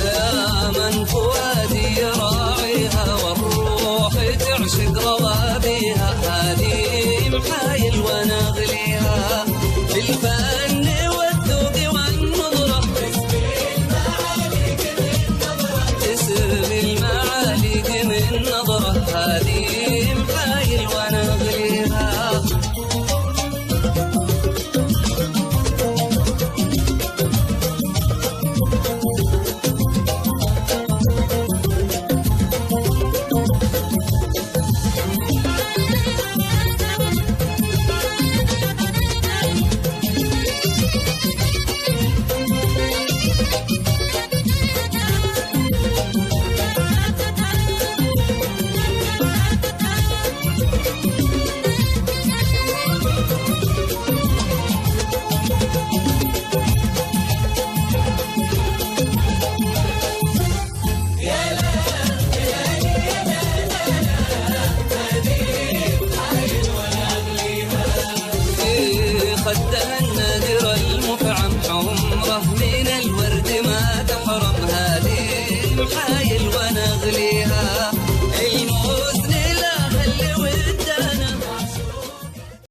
يا من فؤادي يراعيها والروح تعشق روابيها، هذه محايل ونغليها بالفن والذوق والنظرة، تسبي المعاليك من نظرة، هذه محايل ونغليها. خدها النادر المفعم حمره من الورد ما تحرم، هذه محايل